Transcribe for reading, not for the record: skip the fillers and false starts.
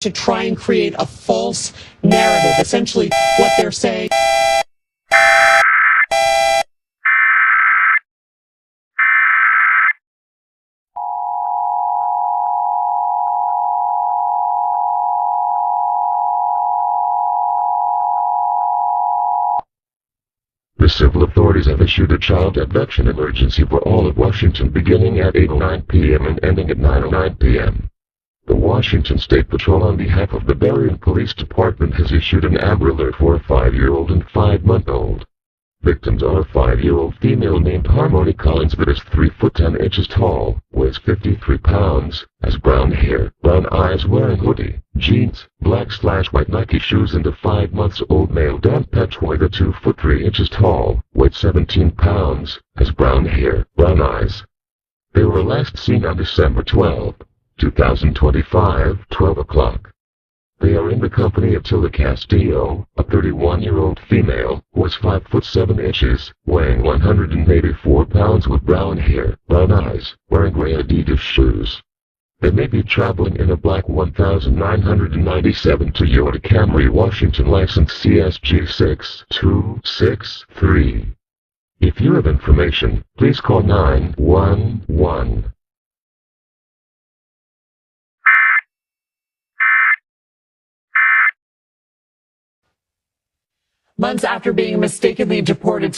to try and create a false narrative. Essentially, what they're saying. The civil authorities have issued a child abduction emergency for all of Washington beginning at 8:09 p.m. and ending at 9:09 p.m. The Washington State Patrol on behalf of the Berrien Police Department has issued an Amber Alert for a 5-year-old and 5-month-old. Victims are a 5-year-old female named Harmony Collins that is 3 foot 10 inches tall, weighs 53 pounds, has brown hair, brown eyes, wearing hoodie, jeans, black/white Nike shoes, and a 5-month-old male Dan Petroy that 2 foot 3 inches tall, weighs 17 pounds, has brown hair, brown eyes. They were last seen on December 12, 2025, 12 o'clock. They are in the company of Tilda Castillo, a 31-year-old female, who is 5 foot 7 inches, weighing 184 pounds with brown hair, brown eyes, wearing gray Adidas shoes. They may be traveling in a black 1997 Toyota Camry, Washington license CSG 6263. If you have information, please call 911. Months after being mistakenly deported